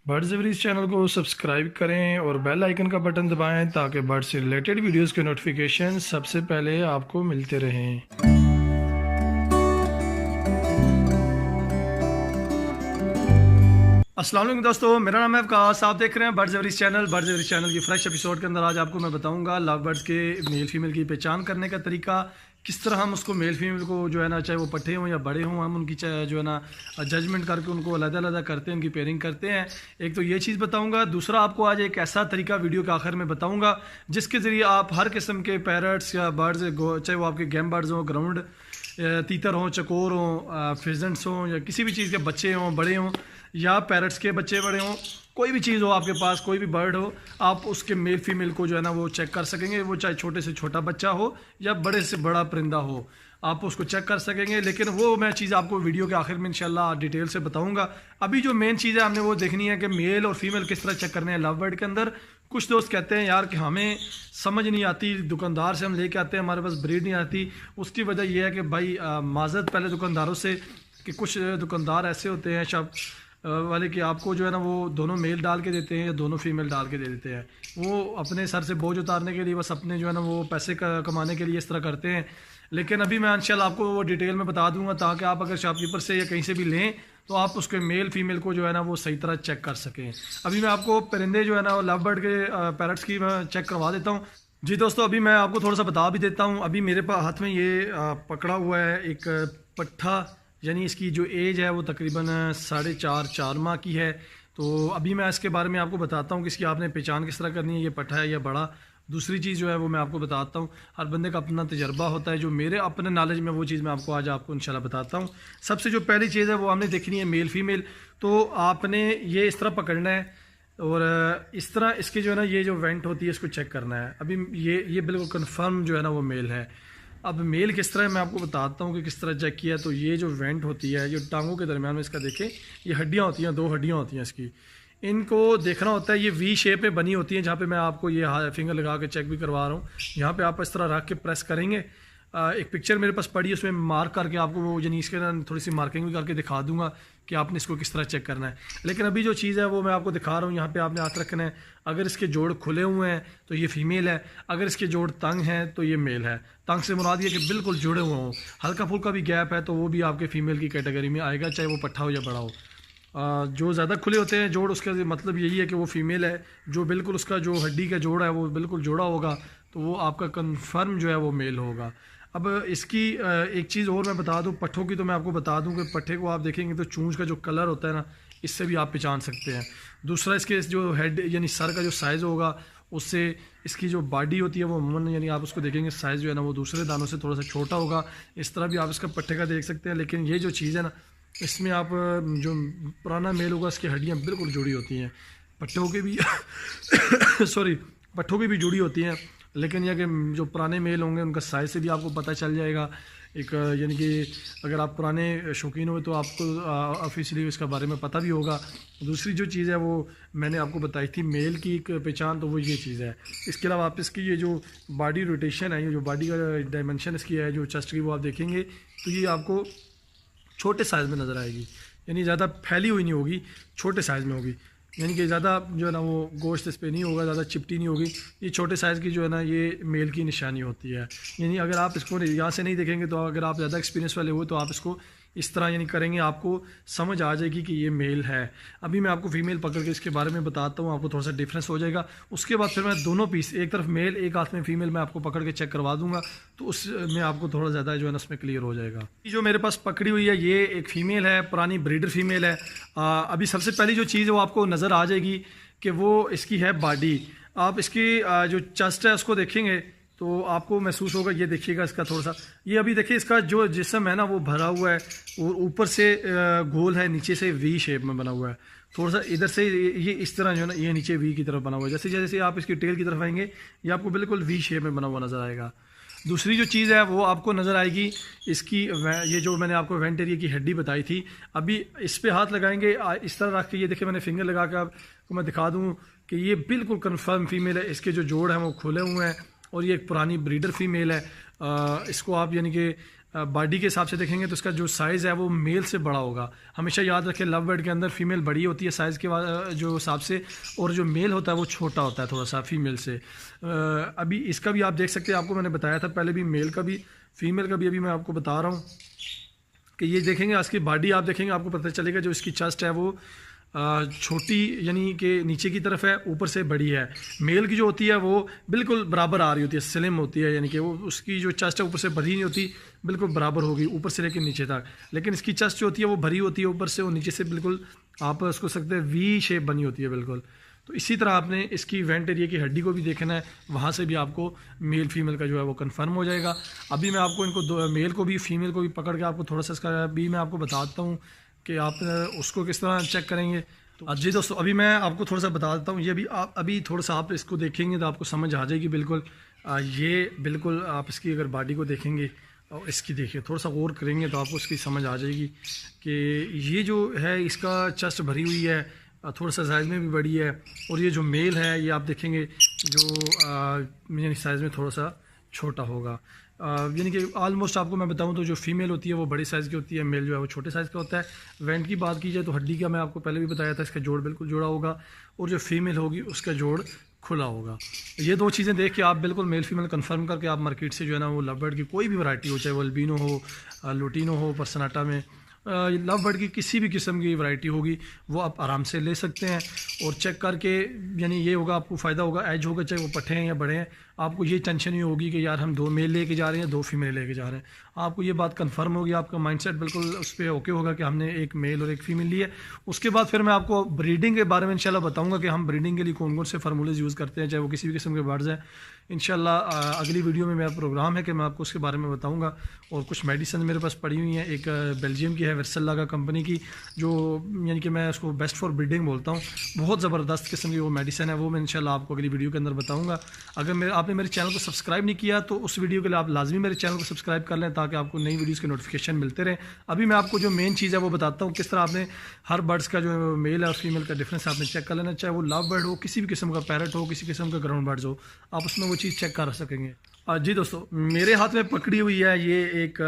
Birds एवरीज channel को subscribe करें और बेल आइकन का बटन दबाएं ताकि बर्ड से रिलेटेड वीडियोस के नोटिफिकेशन सबसे पहले आपको मिलते रहें। अस्सलाम वालेकुम दोस्तों, मेरा नाम है अवकाश। आप देख रहे हैं बर्ड्स एवरीज चैनल। बर्ड्स एवरीज चैनल की फ्रेश एपिसोड के अंदर आज आपको मैं बताऊंगा लव बर्ड्स के मेल फीमेल की पहचान करने का तरीका, किस तरह हम उसको मेल फीमेल को जो है ना, चाहे वो पट्टे हों या बड़े हों, हम उनकी जो है ना जजमेंट करके उनको अलग-अलग करते हैं, उनकी पेयरिंग करते हैं। एक तो ये चीज़ बताऊंगा, दूसरा आपको आज एक ऐसा तरीका वीडियो के आखिर में बताऊंगा जिसके ज़रिए आप हर किस्म के पैरट्स या बर्ड्स, चाहे वो आपके गेम बर्ड्स हों, ग्राउंड तीतर हों, चकोर हों, फिजेंट्स हों, या किसी भी चीज़ के बच्चे हों, बड़े हों, या पैरट्स के बच्चे बड़े हों, कोई भी चीज़ हो आपके पास, कोई भी बर्ड हो, आप उसके मेल फीमेल को जो है ना वो चेक कर सकेंगे। वो चाहे छोटे से छोटा बच्चा हो या बड़े से बड़ा परिंदा हो, आप उसको चेक कर सकेंगे। लेकिन वो मैं चीज़ आपको वीडियो के आखिर में इंशाल्लाह डिटेल से बताऊंगा। अभी जो मेन चीज़ है हमने वो देखनी है कि मेल और फीमेल किस तरह चेक करने हैं लव बर्ड के अंदर। कुछ दोस्त कहते हैं यार कि हमें समझ नहीं आती, दुकानदार से हम लेके आते हैं, हमारे पास ब्रीड नहीं आती। उसकी वजह यह है कि भाई माजरत पहले दुकानदारों से, कि कुछ दुकानदार ऐसे होते हैं शब वाले कि आपको जो है ना वो दोनों मेल डाल के देते हैं या दोनों फीमेल डाल के दे देते हैं। वो अपने सर से बोझ उतारने के लिए, बस अपने जो है ना वो पैसे कमाने के लिए इस तरह करते हैं। लेकिन अभी मैं इंशाल्लाह आपको वो डिटेल में बता दूंगा, ताकि आप अगर शॉपकीपर से या कहीं से भी लें तो आप उसके मेल फीमेल को जो है ना वो सही तरह चेक कर सकें। अभी मैं आपको परिंदे जो है ना लव बर्ड के पैरट्स की मैं चेक करवा देता हूँ। जी दोस्तों, अभी मैं आपको थोड़ा सा बता भी देता हूँ। अभी मेरे पास हाथ में ये पकड़ा हुआ है एक पट्ठा, यानी इसकी जो एज है वो तकरीबन 4.5 माह की है। तो अभी मैं इसके बारे में आपको बताता हूँ कि इसकी आपने पहचान किस तरह करनी है, ये पट्ठा है या बड़ा। दूसरी चीज़ जो है वो मैं आपको बताता हूँ, हर बंदे का अपना तजर्बा होता है। जो मेरे अपने नॉलेज में वो चीज़ मैं आपको आज आपको इंशाल्लाह बताता हूँ। सबसे जो पहली चीज़ है वो हमने देखनी है मेल फीमेल। तो आपने ये इस तरह पकड़ना है और इस तरह इसकी जो है ना ये जो वेंट होती है इसको चेक करना है। अभी ये बिल्कुल कन्फर्म जो है ना वो मेल है। अब मेल किस तरह मैं आपको बताता हूँ कि किस तरह चेक किया। तो ये जो वेंट होती है, जो टांगों के दरमियान में इसका देखें, ये हड्डियाँ होती हैं, 2 हड्डियाँ होती हैं इसकी। इनको देखना होता है, ये वी शेप में बनी होती हैं, जहाँ पे मैं आपको ये फिंगर लगा के चेक भी करवा रहा हूँ। यहाँ पे आप इस तरह रख के प्रेस करेंगे। एक पिक्चर मेरे पास पड़ी है, उसमें मार्क करके आपको वो यानी इसके ना थोड़ी सी मार्किंग भी करके दिखा दूंगा कि आपने इसको किस तरह चेक करना है। लेकिन अभी जो चीज़ है वो मैं आपको दिखा रहा हूँ। यहाँ पे आपने हाथ रखना है। अगर इसके जोड़ खुले हुए हैं तो ये फीमेल है, अगर इसके जोड़ तंग हैं तो ये मेल है। तंग से मुराद ये कि बिल्कुल जुड़े हुए हों, हल्का फुल्का भी गैप है तो वो भी आपके फीमेल की कैटेगरी में आएगा, चाहे वो पट्ठा हो या बड़ा हो। जो ज़्यादा खुले होते हैं जोड़, उसका मतलब यही है कि वो फीमेल है। जो बिल्कुल उसका जो हड्डी का जोड़ है वो बिल्कुल जोड़ा होगा तो वो आपका कन्फर्म जो है वो मेल होगा। अब इसकी एक चीज़ और मैं बता दूं, पट्ठों की तो मैं आपको बता दूं कि पट्ठे को आप देखेंगे तो चूंच का जो कलर होता है ना, इससे भी आप पहचान सकते हैं। दूसरा, इसके जो हेड यानी सर का जो साइज़ होगा, उससे इसकी जो बॉडी होती है वो अमूमन यानी आप उसको देखेंगे साइज़ जो है ना वो दूसरे दानों से थोड़ा सा छोटा होगा। इस तरह भी आप इसका पट्ठे का देख सकते हैं। लेकिन ये जो चीज़ है ना, इसमें आप जो पुराना मेल होगा इसकी हड्डियाँ बिल्कुल जुड़ी होती हैं। पट्ठों के भी सॉरी, पट्ठों की भी जुड़ी होती हैं। लेकिन यह कि जो पुराने मेल होंगे उनका साइज़ से भी आपको पता चल जाएगा। एक यानी कि अगर आप पुराने शौकीन हो तो आपको ऑफिशियली इसका बारे में पता भी होगा। दूसरी जो चीज़ है वो मैंने आपको बताई थी मेल की एक पहचान, तो वो ये चीज़ है। इसके अलावा आप इसकी ये जो बॉडी रोटेशन है, ये जो बॉडी का डायमेंशन इसकी है, जो चेस्ट की, वो आप देखेंगे तो ये आपको छोटे साइज़ में नज़र आएगी। यानी ज़्यादा फैली हुई नहीं होगी, छोटे साइज़ में होगी। यानी कि ज़्यादा जो है ना वो गोश्त इस पर नहीं होगा, ज़्यादा चिपटी नहीं होगी। ये छोटे साइज़ की जो है ना ये मेल की निशानी होती है। यानी अगर आप इसको यहाँ से नहीं देखेंगे तो अगर आप ज़्यादा एक्सपीरियंस वाले हो तो आप इसको इस तरह यानी करेंगे, आपको समझ आ जाएगी कि ये मेल है। अभी मैं आपको फीमेल पकड़ के इसके बारे में बताता हूँ, आपको थोड़ा सा डिफरेंस हो जाएगा। उसके बाद फिर मैं दोनों पीस, एक तरफ मेल एक हाथ में फीमेल, मैं आपको पकड़ के चेक करवा दूंगा, तो उसमें आपको थोड़ा ज़्यादा जो है ना उसमें क्लियर हो जाएगा। ये जो मेरे पास पकड़ी हुई है ये एक फ़ीमेल है, पुरानी ब्रीडर फीमेल है। अभी सबसे पहली जो चीज़ है वो आपको नज़र आ जाएगी कि वो इसकी है बॉडी। आप इसकी जो चेस्ट है उसको देखेंगे तो आपको महसूस होगा, ये देखिएगा इसका थोड़ा सा, ये अभी देखिए इसका जो जिस्म है ना वो भरा हुआ है और ऊपर से गोल है, नीचे से वी शेप में बना हुआ है। थोड़ा सा इधर से ये इस तरह जो है ना ये नीचे वी की तरफ बना हुआ है। जैसे जैसे आप इसकी टेल की तरफ आएंगे ये आपको बिल्कुल वी शेप में बना हुआ नज़र आएगा। दूसरी जो चीज़ है वो आपको नज़र आएगी इसकी, ये जो मैंने आपको वेंट एरिया की हड्डी बताई थी। अभी इस पर हाथ लगाएंगे इस तरह रख के, ये देखिए मैंने फिंगर लगा कर आपको मैं दिखा दूँ कि ये बिल्कुल कन्फर्म फीमेल है। इसके जो जोड़ हैं वो खुले हुए हैं और ये एक पुरानी ब्रीडर फीमेल है। इसको आप यानी कि बॉडी के हिसाब से देखेंगे तो इसका जो साइज़ है वो मेल से बड़ा होगा। हमेशा याद रखें लव बर्ड के अंदर फीमेल बड़ी होती है साइज़ के जो हिसाब से, और जो मेल होता है वो छोटा होता है थोड़ा सा फीमेल से। अभी इसका भी आप देख सकते हैं, आपको मैंने बताया था पहले भी, मेल का भी फीमेल का भी अभी मैं आपको बता रहा हूँ कि ये देखेंगे इसकी बॉडी आप देखेंगे आपको पता चलेगा जो इसकी चेस्ट है वो छोटी यानी कि नीचे की तरफ है, ऊपर से बड़ी है। मेल की जो होती है वो बिल्कुल बराबर आ रही होती है, स्लिम होती है, यानी कि वो उसकी जो चेस्ट है ऊपर से भरी नहीं होती, बिल्कुल बराबर होगी ऊपर से लेकर नीचे तक। लेकिन इसकी चेस्ट जो होती है वो भरी होती है ऊपर से और नीचे से बिल्कुल आप उसको सकते हैं वी शेप बनी होती है बिल्कुल। तो इसी तरह आपने इसकी वेंट एरिया की हड्डी को भी देखना है, वहाँ से भी आपको मेल फीमेल का जो है वो कंफर्म हो जाएगा। अभी मैं आपको इनको मेल को भी फीमेल को भी पकड़ के आपको थोड़ा सा इसका भी मैं आपको बताता हूँ कि आप उसको किस तरह चेक करेंगे। तो जी दोस्तों, अभी मैं आपको थोड़ा सा बता देता हूँ। ये भी आप अभी थोड़ा सा आप इसको देखेंगे तो आपको समझ आ जाएगी बिल्कुल। ये बिल्कुल आप इसकी अगर बॉडी को देखेंगे और इसकी देखिए, थोड़ा सा गौर करेंगे तो आपको इसकी समझ आ जाएगी कि ये जो है इसका चेस्ट भरी हुई है, थोड़ा सा साइज़ में भी बड़ी है। और ये जो मेल है ये आप देखेंगे जो यानी साइज़ में थोड़ा सा छोटा होगा। यानी कि ऑलमोस्ट आपको मैं बताऊं तो जो फीमेल होती है वो बड़ी साइज़ की होती है, मेल जो है वो छोटे साइज़ का होता है। वेंट की बात की जाए तो हड्डी का मैं आपको पहले भी बताया था, इसका जोड़ बिल्कुल जोड़ा होगा और जो फीमेल होगी उसका जोड़ खुला होगा। ये दो चीज़ें देख के आप बिल्कुल मेल फीमेल कंफर्म करके आप मार्केट से जो है ना वो लव बर्ड की कोई भी वैरायटी हो, चाहे वो अल्बिनो हो, लुटिनो हो, पर्सनाटा में लव बर्ड की किसी भी किस्म की वैरायटी होगी वो आप आराम से ले सकते हैं और चेक करके, यानी ये होगा आपको फ़ायदा होगा, एज होगा चाहे वो पट्टे हैं या बड़े हैं। आपको ये टेंशन नहीं होगी कि यार हम 2 मेल लेके जा रहे हैं 2 फीमेल लेके जा रहे हैं। आपको ये बात कंफर्म होगी, आपका माइंडसेट बिल्कुल उस पर ओके होगा कि हमने एक मेल और एक फ़ीमेल ली है। उसके बाद फिर मैं आपको ब्रीडिंग के बारे में इंशाल्लाह बताऊंगा कि हम ब्रीडिंग के लिए कौन कौन से फार्मूलेज यूज़ करते हैं, चाहे वो किसी भी किस्म के बर्ड्स हैं। इंशाल्लाह अगली वीडियो में मेरा प्रोग्राम है कि मैं आपको उसके बारे में बताऊंगा। और कुछ मेडिसिन मेरे पास पड़ी हुई हैं, एक बेल्जियम की है वर्सेल्ला का कंपनी की, जो यानी कि मैं उसको बेस्ट फॉर ब्रीडिंग बोलता हूँ। बहुत ज़बरदस्त किस्म की वो मेडिसिन है, वो मैं इंशाल्लाह आपको अगली वीडियो के अंदर बताऊँगा। अगर आपने मेरे चैनल को सब्सक्राइब नहीं किया तो उस वीडियो के लिए आप लाजमी मेरे चैनल को सब्सक्राइब कर लें ताकि आपको नई वीडियोज़ के नोटिफिकेशन मिलते रहें। अभी मैं आपको जो मेन चीज़ है वो बताता हूँ, किस तरह आपने हर बर्ड्स का जो मेल और फीमेल का डिफरेंस आपने चेक कर लेना, चाहे वो लव बर्ड हो, किसी भी किस्म का पैरट हो, किसी किस्म का ग्राउंड बर्ड्स हो, आप उसमें वो चीज़ चेक कर सकेंगे। जी दोस्तों, मेरे हाथ में पकड़ी हुई है ये एक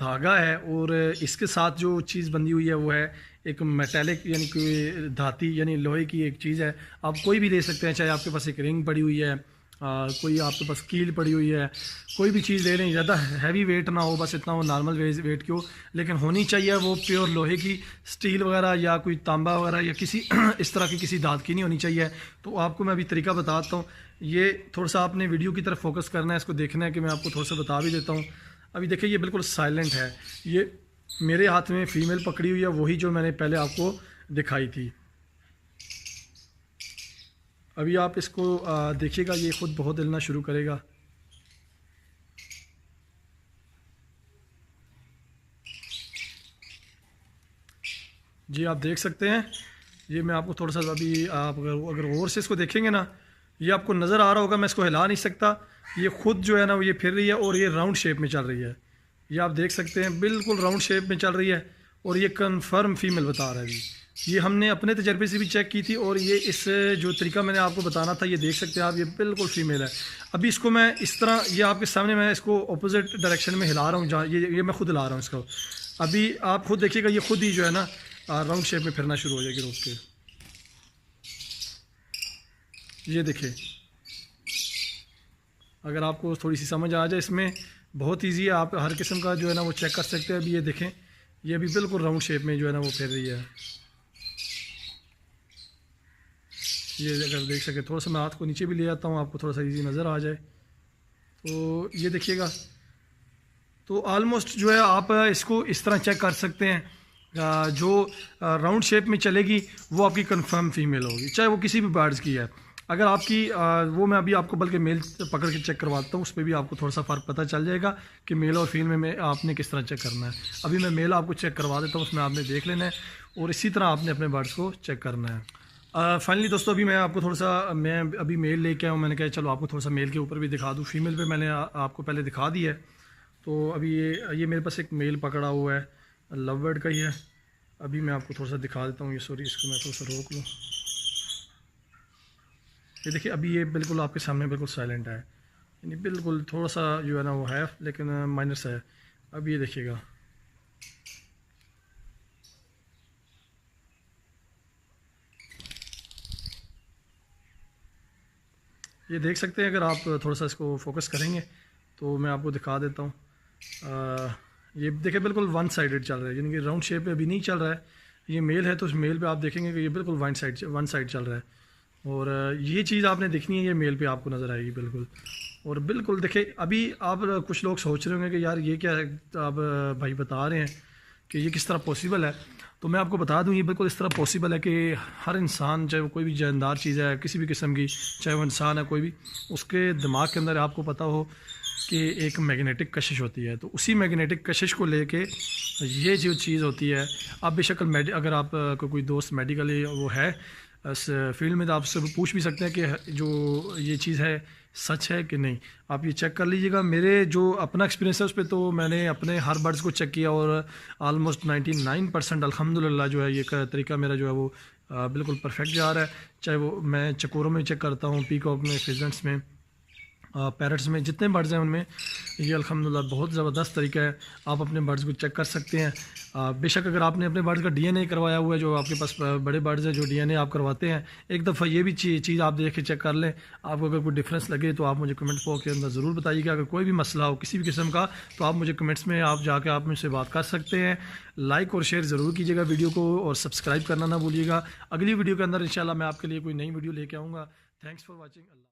धागा है और इसके साथ जो चीज़ बंधी हुई है वो है एक मेटालिक यानी कि धाती यानी लोहे की एक चीज़ है। आप कोई भी ले सकते हैं, चाहे आपके पास एक रिंग पड़ी हुई है, कोई आपके पास कील पड़ी हुई है, कोई भी चीज़ ले लें। ज़्यादा हैवी वेट ना हो, बस इतना हो नॉर्मल वेट की हो, लेकिन होनी चाहिए वो प्योर लोहे की, स्टील वगैरह या कोई तांबा वगैरह या किसी इस तरह की किसी धात की नहीं होनी चाहिए। तो आपको मैं अभी तरीका बताता हूँ। ये थोड़ा सा आपने वीडियो की तरफ फोकस करना है, इसको देखना है कि मैं आपको थोड़ा सा बता भी देता हूँ। अभी देखिए ये बिल्कुल साइलेंट है, ये मेरे हाथ में फ़ीमेल पकड़ी हुई है, वही जो मैंने पहले आपको दिखाई थी। अभी आप इसको देखिएगा, ये खुद बहुत हिलना शुरू करेगा। जी आप देख सकते हैं, ये मैं आपको थोड़ा सा अभी आप अगर गौर से इसको देखेंगे ना, ये आपको नज़र आ रहा होगा, मैं इसको हिला नहीं सकता, ये खुद जो है ना वो ये फिर रही है और ये राउंड शेप में चल रही है। ये आप देख सकते हैं बिल्कुल राउंड शेप में चल रही है और ये कन्फर्म फीमेल बता रहा है। अभी ये हमने अपने तजर्बे से भी चेक की थी और ये इस जो तरीका मैंने आपको बताना था, ये देख सकते हैं आप, ये बिल्कुल फीमेल है। अभी इसको मैं इस तरह, ये आपके सामने मैं इसको अपोजिट डायरेक्शन में हिला रहा हूँ, जहाँ ये मैं खुद हिला रहा हूँ इसको। अभी आप खुद देखिएगा, ये खुद ही जो है ना राउंड शेप में फिरना शुरू हो जाएगी रोक के। ये देखिए, अगर आपको थोड़ी सी समझ आ जाए इसमें, बहुत ईजी है, आप हर किस्म का जो है ना वो चेक कर सकते हैं। अभी ये देखें, ये भी बिल्कुल राउंड शेप में जो है ना वो फिर रही है। ये अगर देख सके, थोड़ा सा मैं हाथ को नीचे भी ले आता हूँ, आपको थोड़ा सा इजी नज़र आ जाए। तो ये देखिएगा, तो ऑलमोस्ट जो है आप इसको इस तरह चेक कर सकते हैं। जो राउंड शेप में चलेगी वो आपकी कंफर्म फीमेल होगी, चाहे वो किसी भी बर्ड्स की है। अगर आपकी वो मैं अभी आपको बल्कि मेल पकड़ के चेक करवाता हूँ, उस पर भी आपको थोड़ा सा फ़र्क पता चल जाएगा कि मेल और फीमेल में आपने किस तरह चेक करना है। अभी मैं मेल आपको चेक करवा देता हूँ, उसमें आपने देख लेना है और इसी तरह आपने अपने बर्ड्स को चेक करना है। फाइनली दोस्तों, अभी मैं आपको थोड़ा सा, मैं अभी मेल लेके आया हूँ, मैंने कहा चलो आपको थोड़ा सा मेल के ऊपर भी दिखा दूँ। फीमेल पे मैंने आपको पहले दिखा दी है। तो अभी ये मेरे पास एक मेल पकड़ा हुआ है, लव बर्ड का ही है। अभी मैं आपको थोड़ा सा दिखा देता हूँ, ये सॉरी इसको मैं थोड़ा सा रोक लूँ। ये देखिए, अभी ये बिल्कुल आपके सामने बिल्कुल साइलेंट है, यानी बिल्कुल थोड़ा सा जो है ना वो है, लेकिन माइनस है। अब ये देखिएगा, ये देख सकते हैं। अगर आप थोड़ा सा इसको फोकस करेंगे तो मैं आपको दिखा देता हूँ। ये देखिए बिल्कुल वन साइडेड चल रहा है, यानी कि राउंड शेप में अभी नहीं चल रहा है। ये मेल है तो उस मेल पे आप देखेंगे कि ये बिल्कुल वन साइड चल रहा है। और ये चीज़ आपने देखनी है, ये मेल पे आपको नज़र आएगी बिल्कुल। और बिल्कुल देखिए, अभी आप कुछ लोग सोच रहे होंगे कि यार ये क्या है, आप भाई बता रहे हैं कि ये किस तरह पॉसिबल है। तो मैं आपको बता दूं, ये बिल्कुल इस तरह पॉसिबल है कि हर इंसान, चाहे वो कोई भी जानदार चीज़ है किसी भी किस्म की, चाहे वो इंसान है कोई भी, उसके दिमाग के अंदर आपको पता हो कि एक मैग्नेटिक कशिश होती है। तो उसी मैग्नेटिक कशिश को लेके ये जो चीज़ होती है, आप बेशक अगर आप कोई दोस्त मेडिकली वो है इस फील्ड में, तो आप उससे पूछ भी सकते हैं कि जो ये चीज़ है सच है कि नहीं। आप ये चेक कर लीजिएगा। मेरे जो अपना एक्सपीरियंस है उस पर, तो मैंने अपने हर बर्ड्स को चेक किया और ऑलमोस्ट 99% अल्हम्दुलिल्लाह जो है ये तरीका मेरा जो है वो बिल्कुल परफेक्ट जा रहा है। चाहे वो मैं चकोरों में चेक करता हूँ, पीकॉक में, फिजेंट्स में, पैरट्स में, जितने बर्ड्स हैं उनमें ये अल्हम्दुलिल्लाह बहुत ज़बरदस्त तरीका है। आप अपने बर्ड्स को चेक कर सकते हैं। बेशक अगर आपने अपने बर्ड्स का डीएनए करवाया हुआ है, जो आपके पास बड़े बर्ड्स हैं जो डीएनए आप करवाते हैं, एक दफ़ा ये भी चीज़ आप देख के चेक कर लें। आपको अगर कोई डिफरेंस लगे तो आप मुझे कमेंट बॉक्स के अंदर ज़रूर बताइएगा। अगर कोई भी मसला हो किसी भी किस्म का, तो आप मुझे कमेंट्स में आप जाके आप मुझसे बात कर सकते हैं। लाइक और शेयर ज़रूर कीजिएगा वीडियो को, और सब्सक्राइब करना ना भूलिएगा। अगली वीडियो के अंदर इंशाल्लाह मैं आपके लिए कोई नई वीडियो लेके आऊँगा। Thanks for watching.